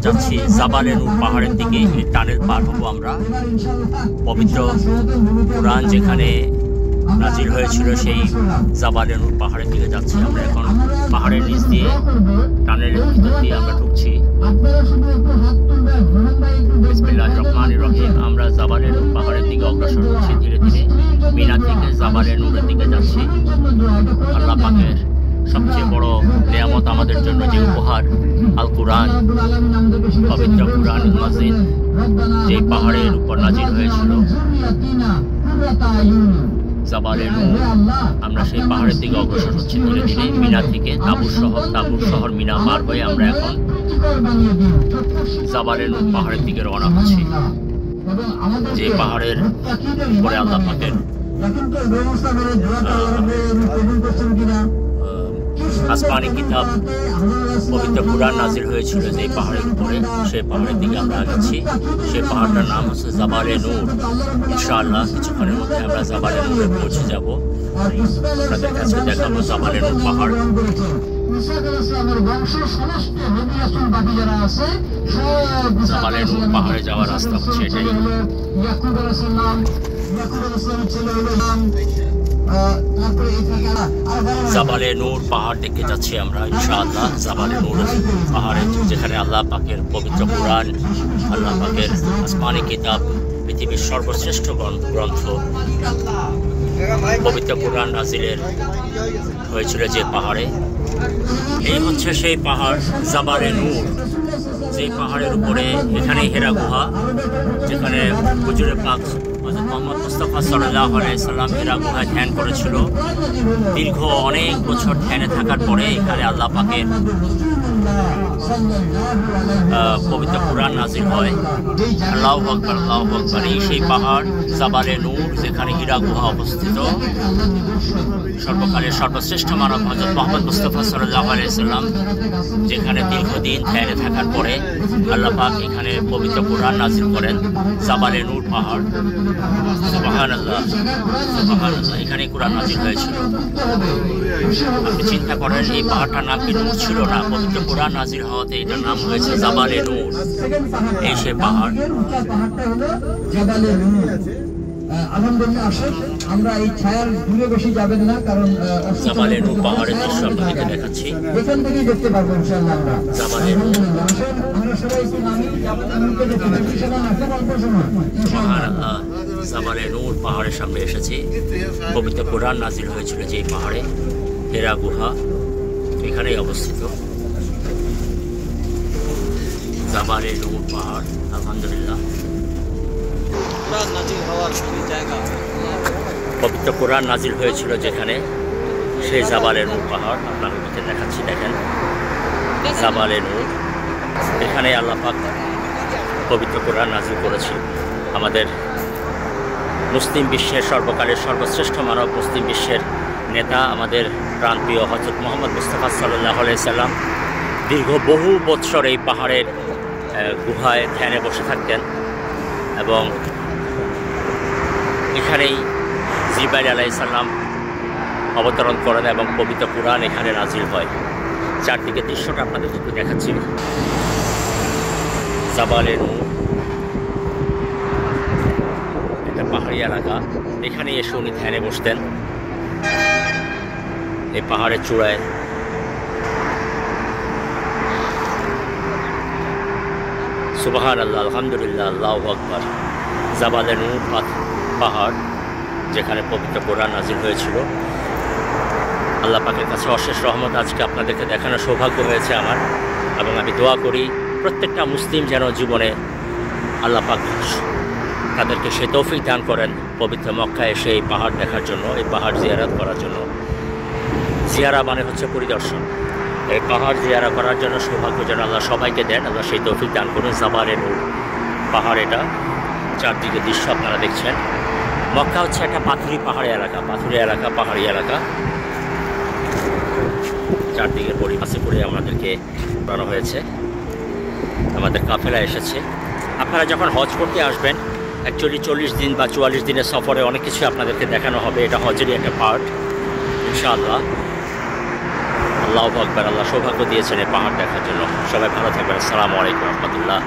যাচ্ছি জাবালে নূর পাহাড়ের দিকে। এই টানেল পার হবো আমরা। পবিত্র কুরআন যেখানে নাজিল হয়েছিল সেই জাবালে নূর পাহাড়ের দিকে যাচ্ছি আমরা এখন। পাহাড়ের নিচ দিয়ে টানেলের ভিতর দিয়ে আমরা ঢুকছি। বিসমিল্লাহির রহমানির রহিম। আমরা জাবালে নূর পাহাড়ের দিকে অগ্রসর হচ্ছি ধীরে ধীরে। মিনা থেকে জাবালে নূরের দিকে যাচ্ছি। আল্লাহ পাকের সবচেয়ে বড় নিয়ামত আমাদের জন্য যে উপহার আল কুরআন, পবিত্র কুরআন মাজিদ, যে পাহাড়ের উপর নাজিল হয়েছিল জাবালে নূর। আমরা সেই পাহাড়ের দিকে অগ্রসর হচ্ছি ধীরে ধীরে। মিনা থেকে তাবুর শহর মিনা পার হয়ে আমরা এখন জাবালে নূর পাহাড়ের দিকে রওনা হচ্ছি। যে পাহাড়ের উপরে আল্লাহ পাকের আসমানি কিতাব পবিত্র কুরআন নাজিল হয়েছিল যে পাহাড়ের উপরে, সেই পাহাড়ের দিকে আমরা যাচ্ছি। সেই পাহাড়টার নাম হচ্ছে জাবালে নূর। ইনশাআল্লাহ কিছুক্ষণের মধ্যে আমরা জাবালে নূরে পৌঁছে যাব। আপনাদের কাছে দেখাবো জাবালে নূর পাহাড়। জাবালে নূর পাহাড়ে যাওয়ার রাস্তা হচ্ছে এটাই। জাবালে নূর পাহাড় দেখতে যাচ্ছি আমরা ইনশাআল্লাহ। জাবালে নূর পাহাড়ে যেখানে আল্লাহ পাকের পবিত্র কুরআন, আল্লাহ পাকের আসমানি কিতাব, পৃথিবীর সর্বশ্রেষ্ঠ গ্রন্থ পবিত্র কুরআন নাজিলের হয়েছিল যে পাহাড়ে। এই হচ্ছে সেই পাহাড় জাবালে নূর, যে পাহাড়ের উপরে এখানে হেরা গুহা, যেখানে হুজুরে পাক হযরত মুহাম্মদ মুস্তাফা সাল্লাল্লাহু আলাইহি সাল্লাম হেরা গুহায় ধ্যান করেছিল। দীর্ঘ অনেক বছর ধ্যানে থাকার পরে এখানে আল্লাহ পাকের পবিত্র কুরআন নাজিল হয়। আল্লাহু আকবার, আল্লাহু আকবার। এই সেই পাহাড় জাবালে নূর, যেখানে হীরা গুহা অবস্থিত। সর্বকালের সর্বশ্রেষ্ঠ মানব হযরত মুহাম্মদ মুস্তাফা সাল্লাল্লাহু আলাইহি সাল্লাম যেখানে দীর্ঘদিন ধ্যানে থাকার পরে আল্লাহ পাক এখানে পবিত্র কুরআন নাজিল করেন। জাবালে নূর পাহাড়, সুবহানাল্লাহ, সুবহানাল্লাহ, এখানে কুরআন নাজিল হয়েছিল। আপনি চিন্তা করেন এই পাহাড়টার নাম কি নূর ছিল না? পবিত্র কুরআন নাজিল হওয়াতে এটার নাম হয়েছে জাবালে নূর। এই সে পাহাড় আলহামদুলিল্লাহ। আসেন আমরা এই ছায়ার দূরে বেশি যাবেন না, কারণ জাবালে নূর পাহাড়ের দৃশ্য আপনাদেরকে দেখাচ্ছি। এখান থেকেই দেখতে পারবো ইনশাআল্লাহ আমরা জাবালে নূর। আসেন আমরা সবাই একটু নামি জাবালে নূরকে দেখতে পাবো। সেটা না খুব অল্প সময়। সুবহানাল্লাহ, জাবালে নূর পাহাড়ের সামনে এসেছি। পবিত্র কুরআন নাজিল হয়েছিল যে পাহাড়ে, হেরা গুহা এখানেই অবস্থিত। জাবালে নূর পাহাড়, আলহামদুলিল্লাহ। পবিত্র কুরআন নাজিল হয়েছিল যেখানে, সেই জাবালে নূর পাহাড় আপনাদেরকে দেখাচ্ছি। দেখেন জাবালে নূর, এখানে আল্লাহ পাক পবিত্র কুরআন নাজিল করেছিল। আমাদের মুসলিম বিশ্বের সর্বকালের সর্বশ্রেষ্ঠ মানব, মুসলিম বিশ্বের নেতা, আমাদের প্রাণপ্রিয় হযরত মুহাম্মদ মুস্তাফা সাল্লাল্লাহু আলাইহি সাল্লাম দীর্ঘ বহু বৎসর এই পাহাড়ের গুহায় ধ্যানে বসে থাকতেন এবং এখানেই জিবরাইল আলাইহিস সালাম অবতরণ করেন এবং পবিত্র কুরআন এখানে নাজিল হয়। চারদিকে দৃশ্যটা আপনাদের একটু দেখাচ্ছি। জাবালে নূর একটা পাহাড়ি এলাকা, এখানে এসে উনি ধ্যানে বসতেন। এই পাহাড়ের চূড়ায় সুবহানাল্লাহ, আলহামদুলিল্লাহ, আল্লাহু আকবার। জাবালে নূর পাহাড় যেখানে পবিত্র কুরআন নাজিল হয়েছিল। আল্লাহ পাকের কাছে অশেষ রহমত আজকে আপনাদেরকে দেখানোর সৌভাগ্য হয়েছে আমার, এবং আমি দোয়া করি প্রত্যেকটা মুসলিম যেন জীবনে আল্লাহ পাক তাদেরকে সে তৌফিক দান করেন পবিত্র মক্কায় এসে এই পাহাড় দেখার জন্য, এই পাহাড় জিয়ারত করার জন্য। জিয়ারা মানে হচ্ছে পরিদর্শন। এই পাহাড় জিয়ারা করার জন্য সৌভাগ্য যেন আল্লাহ সবাইকে দেন, আল্লাহ সেই তৌফিক দান করুন। জাবালে নূর পাহাড়, এটা চারদিকে দৃশ্য আপনারা দেখছেন। মক্কা হচ্ছে একটা পাথুরি পাহাড়ি এলাকা, পাহাড়ি এলাকা। চারদিকে পরিপাশে করে আমাদেরকে বানানো হয়েছে, আমাদের কাফেলা এসেছে। আপনারা যখন হজ করতে আসবেন, অ্যাকচুয়ালি 40 দিন বা 44 দিনের সফরে অনেক কিছু আপনাদেরকে দেখানো হবে। এটা হজেরই একটা পার্ট ইনশাআল্লাহ। আল্লাহু আকবার, আল্লাহ সৌভাগ্য দিয়েছেন এই পাহাড় দেখার জন্য। সবাই ভালো থাকবেন। আসসালামু আলাইকুম রহমতুল্লাহ।